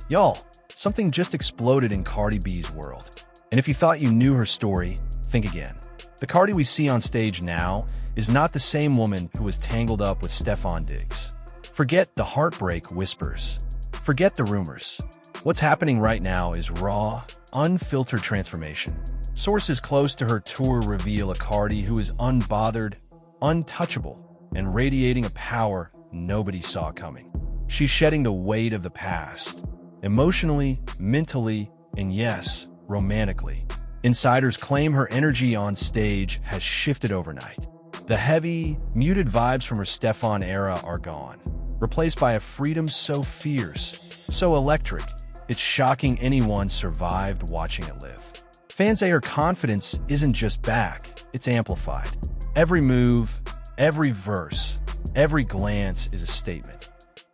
Y'all, something just exploded in Cardi B's world. And if you thought you knew her story, think again. The Cardi we see on stage now is not the same woman who was tangled up with Stefon Diggs. Forget the heartbreak whispers. Forget the rumors. What's happening right now is raw, unfiltered transformation. Sources close to her tour reveal a Cardi who is unbothered, untouchable, and radiating a power nobody saw coming. She's shedding the weight of the past, emotionally, mentally, and yes, romantically. Insiders claim her energy on stage has shifted overnight. The heavy, muted vibes from her Stefon era are gone, replaced by a freedom so fierce, so electric, it's shocking anyone survived watching it live. Fans say her confidence isn't just back, it's amplified. Every move, every verse, every glance is a statement.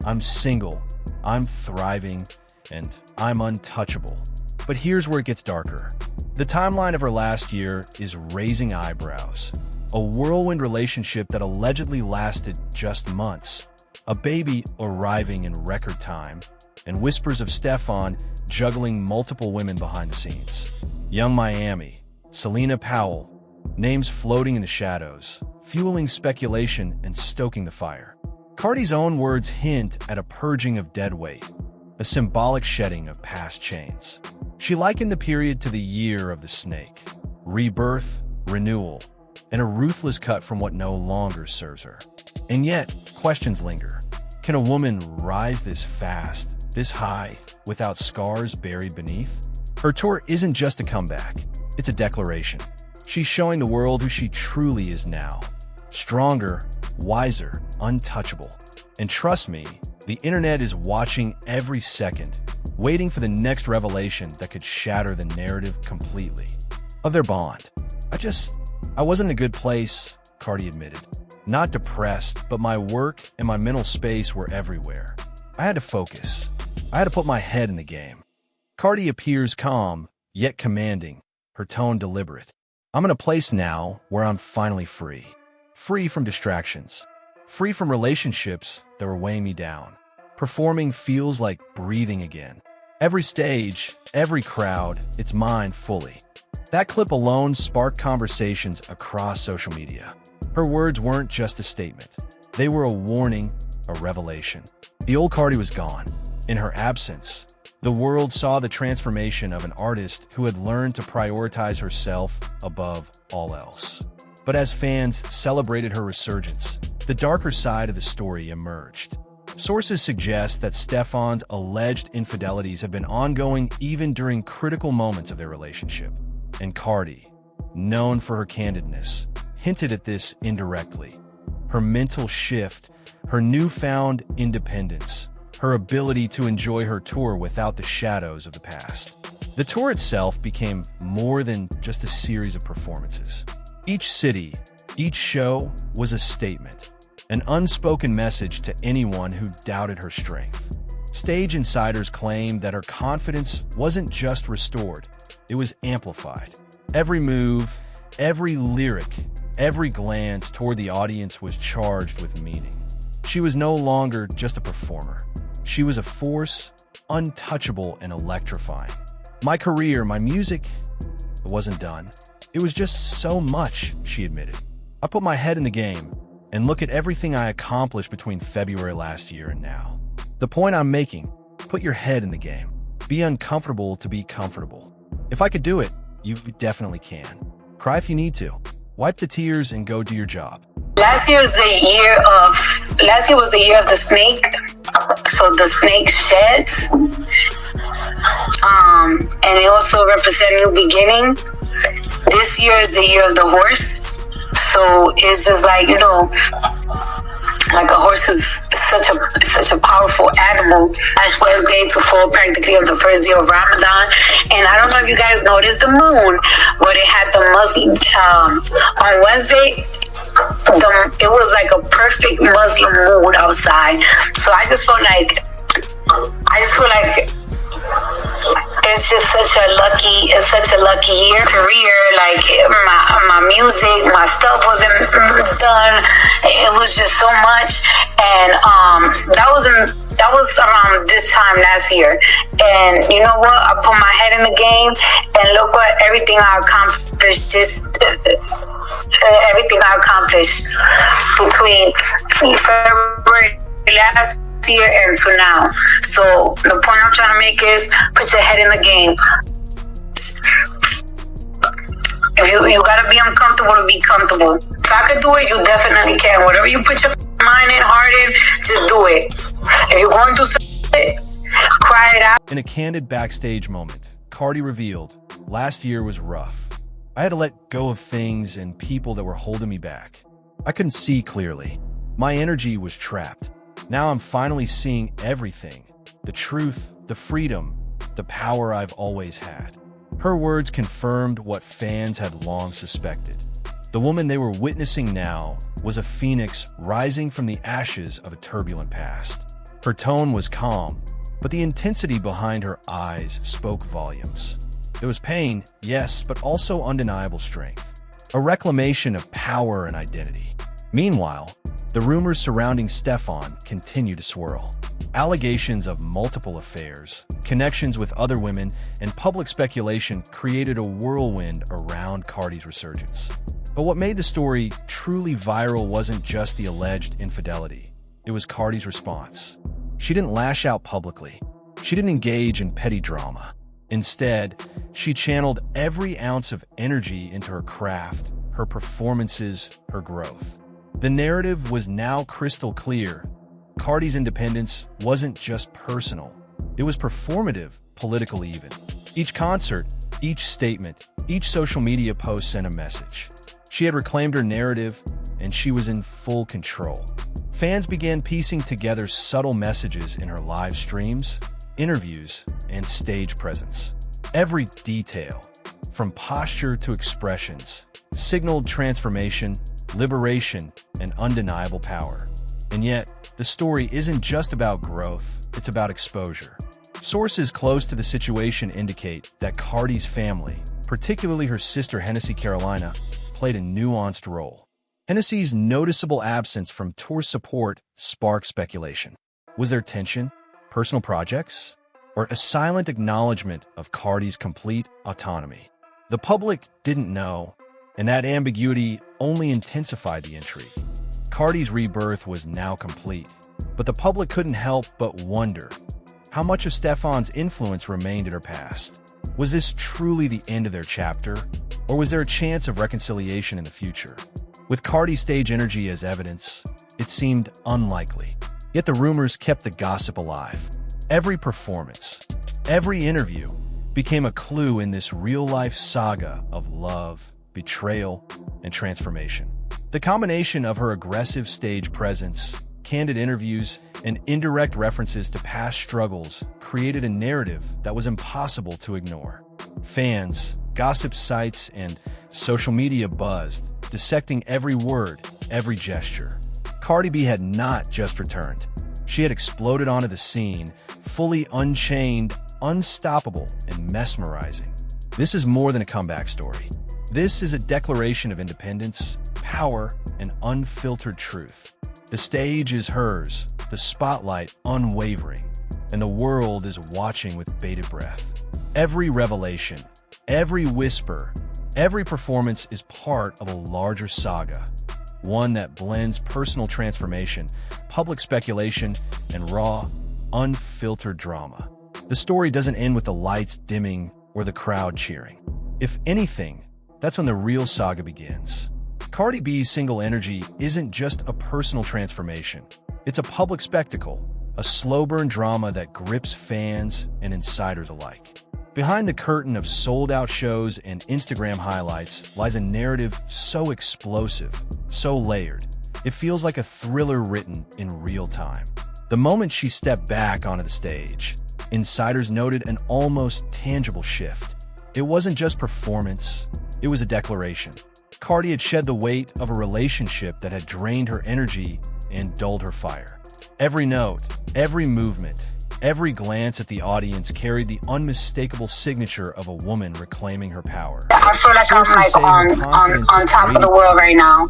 I'm single, I'm thriving, and I'm untouchable. But here's where it gets darker. The timeline of her last year is raising eyebrows. A whirlwind relationship that allegedly lasted just months. A baby arriving in record time. And whispers of Stefon juggling multiple women behind the scenes. Young Miami, Selena Powell, names floating in the shadows, fueling speculation and stoking the fire. Cardi's own words hint at a purging of dead weight, a symbolic shedding of past chains. She likened the period to the year of the snake, rebirth, renewal, and a ruthless cut from what no longer serves her. And yet, questions linger. Can a woman rise this fast, this high, without scars buried beneath? Her tour isn't just a comeback, it's a declaration. She's showing the world who she truly is now. Stronger, wiser, untouchable. And trust me, the internet is watching every second, waiting for the next revelation that could shatter the narrative completely. Of their bond. I wasn't in a good place, Cardi admitted. Not depressed, but my work and my mental space were everywhere. I had to focus. I had to put my head in the game. Cardi appears calm, yet commanding, her tone deliberate. I'm in a place now where I'm finally free. Free from distractions. Free from relationships that were weighing me down. Performing feels like breathing again. Every stage, every crowd, it's mine fully. That clip alone sparked conversations across social media. Her words weren't just a statement. They were a warning, a revelation. The old Cardi was gone. In her absence, the world saw the transformation of an artist who had learned to prioritize herself above all else. But as fans celebrated her resurgence, the darker side of the story emerged. Sources suggest that Stefon's alleged infidelities have been ongoing even during critical moments of their relationship. And Cardi, known for her candidness, hinted at this indirectly. Her mental shift, her newfound independence, her ability to enjoy her tour without the shadows of the past. The tour itself became more than just a series of performances. Each city, each show was a statement, an unspoken message to anyone who doubted her strength. Stage insiders claim that her confidence wasn't just restored, it was amplified. Every move, every lyric, every glance toward the audience was charged with meaning. She was no longer just a performer. She was a force, untouchable and electrifying. My career, my music, it wasn't done. It was just so much, she admitted. I put my head in the game, and look at everything I accomplished between February last year and now. The point I'm making, put your head in the game. Be uncomfortable to be comfortable. If I could do it, you definitely can. Cry if you need to. Wipe the tears and go do your job. Last year was the year of the snake. So the snake sheds. And it also represents new beginning. This year is the year of the horse. So it's just like, like a horse is such a powerful animal. Ash Wednesday to fall practically on the first day of Ramadan. And I don't know if you guys noticed the moon, but it had the Muslim on Wednesday. It was like a perfect Muslim mood outside. So I just feel like it's just such a lucky year. Career, like my music, my stuff wasn't done. It was just so much, and that was around this time last year. And you know what? I put my head in the game, and look what everything I accomplished. Everything I accomplished between February last year and to now. So the point I'm trying to make is put your head in the game. If you gotta be uncomfortable to be comfortable. If I could do it, you definitely can. Whatever you put your mind in, heart in, just do it. If you're going through something, cry it out. In a candid backstage moment, Cardi revealed, "Last year was rough. I had to let go of things and people that were holding me back. I couldn't see clearly. My energy was trapped. Now I'm finally seeing everything. The truth, the freedom, the power I've always had." Her words confirmed what fans had long suspected. The woman they were witnessing now was a phoenix rising from the ashes of a turbulent past. Her tone was calm, but the intensity behind her eyes spoke volumes. There was pain, yes, but also undeniable strength. A reclamation of power and identity. Meanwhile, the rumors surrounding Stefon continue to swirl. Allegations of multiple affairs, connections with other women, and public speculation created a whirlwind around Cardi's resurgence. But what made the story truly viral wasn't just the alleged infidelity. It was Cardi's response. She didn't lash out publicly. She didn't engage in petty drama. Instead, she channeled every ounce of energy into her craft, her performances, her growth. The narrative was now crystal clear. Cardi's independence wasn't just personal. It was performative, political even. Each concert, each statement, each social media post sent a message. She had reclaimed her narrative, and she was in full control. Fans began piecing together subtle messages in her live streams, interviews, and stage presence. Every detail, from posture to expressions, signaled transformation, liberation, and undeniable power. And yet, the story isn't just about growth, it's about exposure. Sources close to the situation indicate that Cardi's family, particularly her sister Hennessy Carolina, played a nuanced role. Hennessy's noticeable absence from tour support sparked speculation. Was there tension, personal projects, or a silent acknowledgement of Cardi's complete autonomy? The public didn't know, and that ambiguity only intensified the intrigue. Cardi's rebirth was now complete, but the public couldn't help but wonder how much of Stefon's influence remained in her past. Was this truly the end of their chapter, or was there a chance of reconciliation in the future? With Cardi's stage energy as evidence, it seemed unlikely. Yet the rumors kept the gossip alive. Every performance, every interview became a clue in this real-life saga of love, betrayal, and transformation. The combination of her aggressive stage presence, candid interviews, and indirect references to past struggles created a narrative that was impossible to ignore. Fans, gossip sites, and social media buzzed, dissecting every word, every gesture. Cardi B had not just returned. She had exploded onto the scene, fully unchained, unstoppable, and mesmerizing. This is more than a comeback story. This is a declaration of independence, power, and unfiltered truth. The stage is hers, the spotlight unwavering, and the world is watching with bated breath. Every revelation, every whisper, every performance is part of a larger saga, one that blends personal transformation, public speculation, and raw, unfiltered drama. The story doesn't end with the lights dimming or the crowd cheering. If anything, that's when the real saga begins. Cardi B's single energy isn't just a personal transformation. It's a public spectacle, a slow-burn drama that grips fans and insiders alike. Behind the curtain of sold-out shows and Instagram highlights lies a narrative so explosive, so layered, it feels like a thriller written in real time. The moment she stepped back onto the stage, insiders noted an almost tangible shift. It wasn't just performance, it was a declaration. Cardi had shed the weight of a relationship that had drained her energy and dulled her fire. Every note, every movement, Every glance at the audience carried the unmistakable signature of a woman reclaiming her power. I feel like I'm like on top of the world right now.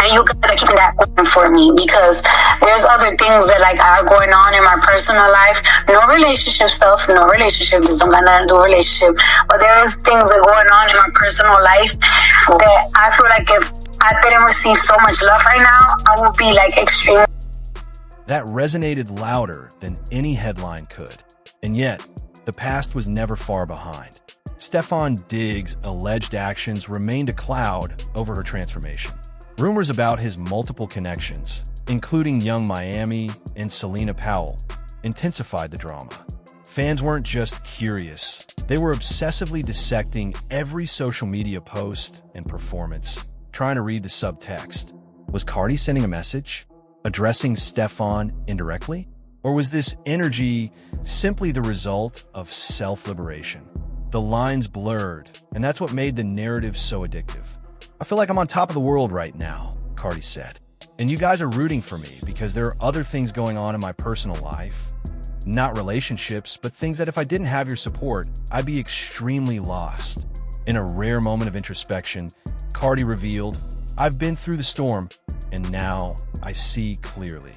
And you guys are keeping that going for me, because there's other things that like are going on in my personal life. No relationship stuff, no relationship. This don't got nothing to do with relationship. But there is things that are going on in my personal life that I feel like if I didn't receive so much love right now, I would be like extreme. That resonated louder than any headline could. And yet, the past was never far behind. Stefon Diggs' alleged actions remained a cloud over her transformation. Rumors about his multiple connections, including Young Miami and Selena Powell, intensified the drama. Fans weren't just curious. They were obsessively dissecting every social media post and performance, trying to read the subtext. Was Cardi sending a message, addressing Stefon indirectly? Or was this energy simply the result of self-liberation? The lines blurred, and that's what made the narrative so addictive. I feel like I'm on top of the world right now, Cardi said. And you guys are rooting for me because there are other things going on in my personal life. Not relationships, but things that if I didn't have your support, I'd be extremely lost. In a rare moment of introspection, Cardi revealed, "I've been through the storm, and now I see clearly.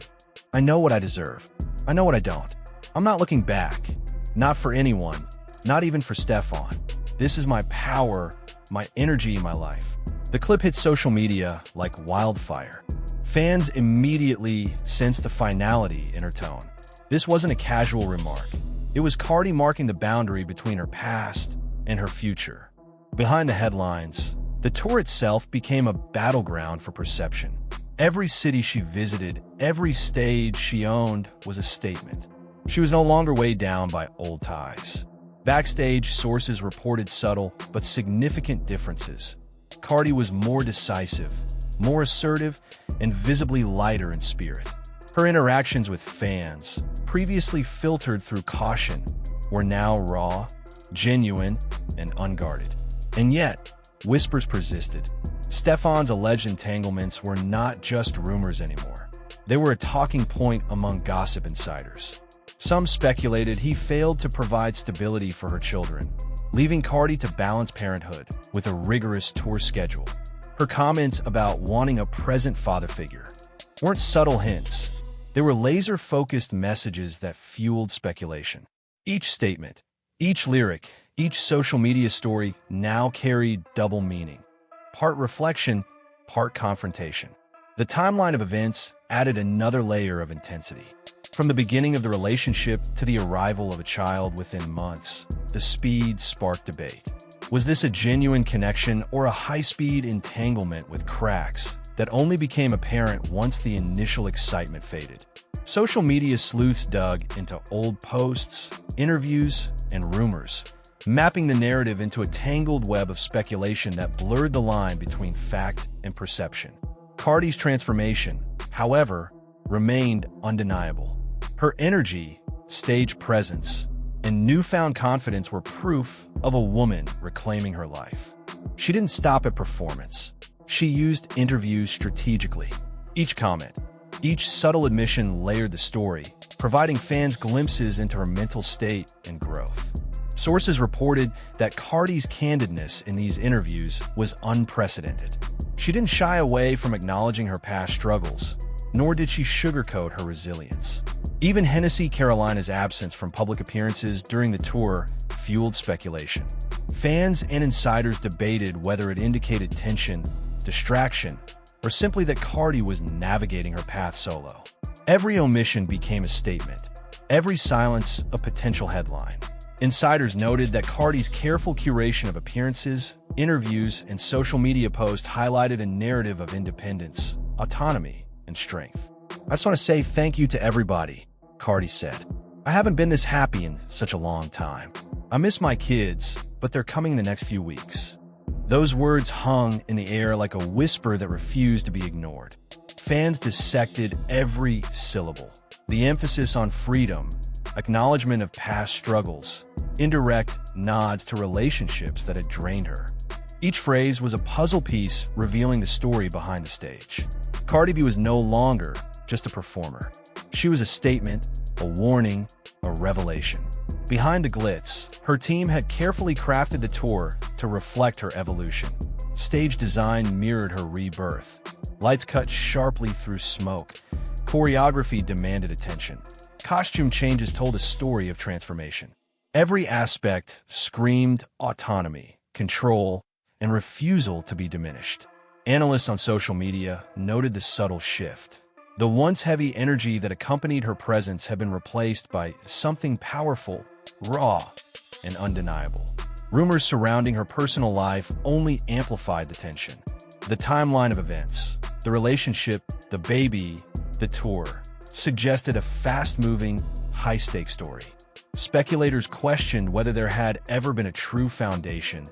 I know what I deserve. I know what I don't. I'm not looking back. Not for anyone. Not even for Stefon. This is my power, my energy in my life." The clip hit social media like wildfire. Fans immediately sensed the finality in her tone. This wasn't a casual remark. It was Cardi marking the boundary between her past and her future. Behind the headlines, the tour itself became a battleground for perception. Every city she visited, every stage she owned was a statement. She was no longer weighed down by old ties. Backstage, sources reported subtle but significant differences. Cardi was more decisive, more assertive, and visibly lighter in spirit. Her interactions with fans, previously filtered through caution, were now raw, genuine, and unguarded. And yet, whispers persisted. Stefon's alleged entanglements were not just rumors anymore. They were a talking point among gossip insiders. Some speculated he failed to provide stability for her children, leaving Cardi to balance parenthood with a rigorous tour schedule. Her comments about wanting a present father figure weren't subtle hints. They were laser-focused messages that fueled speculation. Each statement, each lyric, each social media story now carried double meaning. Part reflection, part confrontation. The timeline of events added another layer of intensity. From the beginning of the relationship to the arrival of a child within months, the speed sparked debate. Was this a genuine connection or a high-speed entanglement with cracks that only became apparent once the initial excitement faded? Social media sleuths dug into old posts, interviews, and rumors, mapping the narrative into a tangled web of speculation that blurred the line between fact and perception. Cardi's transformation, however, remained undeniable. Her energy, stage presence, and newfound confidence were proof of a woman reclaiming her life. She didn't stop at performance. She used interviews strategically. Each comment, each subtle admission layered the story, providing fans glimpses into her mental state and growth. Sources reported that Cardi's candidness in these interviews was unprecedented. She didn't shy away from acknowledging her past struggles, nor did she sugarcoat her resilience. Even Hennessy Carolina's absence from public appearances during the tour fueled speculation. Fans and insiders debated whether it indicated tension, distraction, or simply that Cardi was navigating her path solo. Every omission became a statement, every silence a potential headline. Insiders noted that Cardi's careful curation of appearances, interviews, and social media posts highlighted a narrative of independence, autonomy, and strength. "I just want to say thank you to everybody," Cardi said. "I haven't been this happy in such a long time. I miss my kids, but they're coming in the next few weeks." Those words hung in the air like a whisper that refused to be ignored. Fans dissected every syllable. The emphasis on freedom, acknowledgement of past struggles, indirect nods to relationships that had drained her. Each phrase was a puzzle piece revealing the story behind the stage. Cardi B was no longer just a performer. She was a statement, a warning, a revelation. Behind the glitz, her team had carefully crafted the tour to reflect her evolution. Stage design mirrored her rebirth. Lights cut sharply through smoke. Choreography demanded attention. Costume changes told a story of transformation. Every aspect screamed autonomy, control, and refusal to be diminished. Analysts on social media noted the subtle shift. The once heavy energy that accompanied her presence had been replaced by something powerful, raw, and undeniable. Rumors surrounding her personal life only amplified the tension. The timeline of events, the relationship, the baby, the tour, suggested a fast-moving, high-stakes story. Speculators questioned whether there had ever been a true foundation,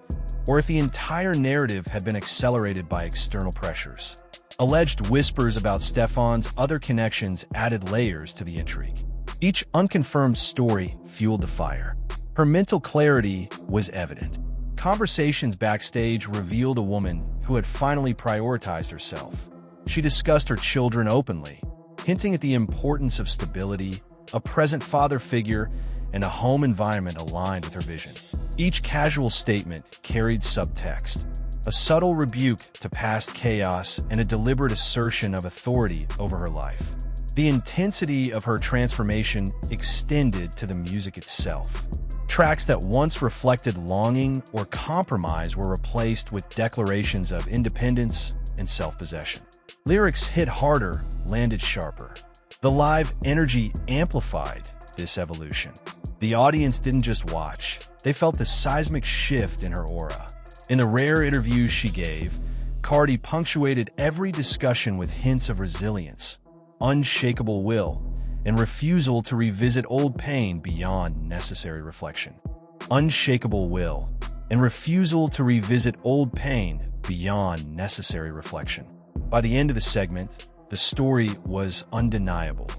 or if the entire narrative had been accelerated by external pressures. Alleged whispers about Stefon's other connections added layers to the intrigue. Each unconfirmed story fueled the fire. Her mental clarity was evident. Conversations backstage revealed a woman who had finally prioritized herself. She discussed her children openly, hinting at the importance of stability, a present father figure, and a home environment aligned with her vision. Each casual statement carried subtext, a subtle rebuke to past chaos and a deliberate assertion of authority over her life. The intensity of her transformation extended to the music itself. Tracks that once reflected longing or compromise were replaced with declarations of independence and self-possession. Lyrics hit harder, landed sharper. The live energy amplified this evolution. The audience didn't just watch, they felt the seismic shift in her aura. In the rare interviews she gave, Cardi punctuated every discussion with hints of resilience, unshakable will, and refusal to revisit old pain beyond necessary reflection. Unshakable will, and refusal to revisit old pain beyond necessary reflection. By the end of the segment, the story was undeniable.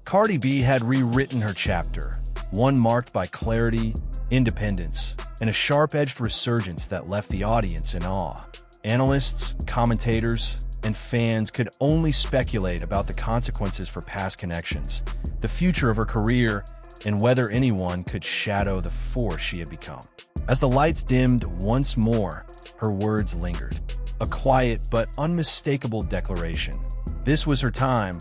Cardi B had rewritten her chapter, one marked by clarity, independence, and a sharp-edged resurgence that left the audience in awe. Analysts, commentators, and fans could only speculate about the consequences for past connections, the future of her career, and whether anyone could shadow the force she had become. As the lights dimmed once more, her words lingered. A quiet but unmistakable declaration. This was her time,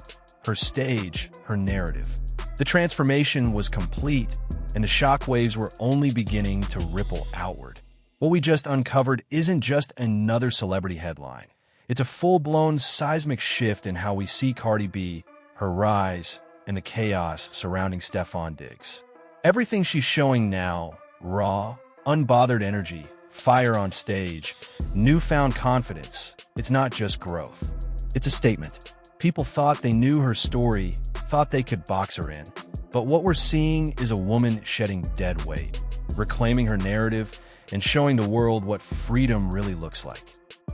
her stage, her narrative. The transformation was complete, and the shockwaves were only beginning to ripple outward. What we just uncovered isn't just another celebrity headline. It's a full-blown seismic shift in how we see Cardi B, her rise, and the chaos surrounding Stefon Diggs. Everything she's showing now, raw, unbothered energy, fire on stage, newfound confidence, it's not just growth. It's a statement. People thought they knew her story, thought they could box her in. But what we're seeing is a woman shedding dead weight, reclaiming her narrative, and showing the world what freedom really looks like.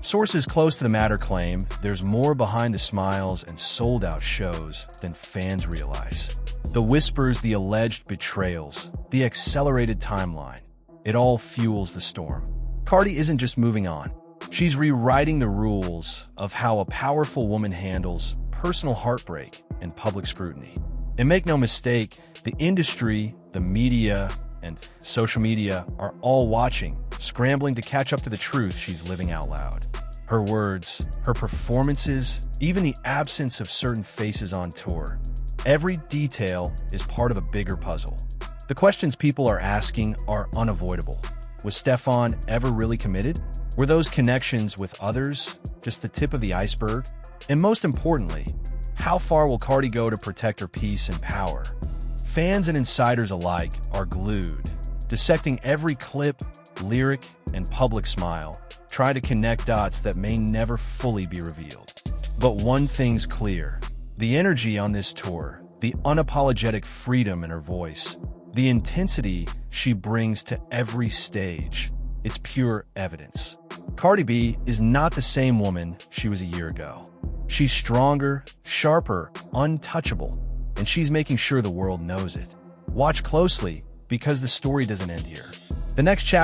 Sources close to the matter claim there's more behind the smiles and sold-out shows than fans realize. The whispers, the alleged betrayals, the accelerated timeline, it all fuels the storm. Cardi isn't just moving on. She's rewriting the rules of how a powerful woman handles personal heartbreak and public scrutiny. And make no mistake, the industry, the media, and social media are all watching, scrambling to catch up to the truth she's living out loud. Her words, her performances, even the absence of certain faces on tour. Every detail is part of a bigger puzzle. The questions people are asking are unavoidable. Was Stefon ever really committed? Were those connections with others just the tip of the iceberg? And most importantly, how far will Cardi go to protect her peace and power? Fans and insiders alike are glued, dissecting every clip, lyric, and public smile, trying to connect dots that may never fully be revealed. But one thing's clear. The energy on this tour, the unapologetic freedom in her voice, the intensity she brings to every stage, it's pure evidence. Cardi B is not the same woman she was a year ago. She's stronger, sharper, untouchable, and she's making sure the world knows it. Watch closely, because the story doesn't end here. The next chapter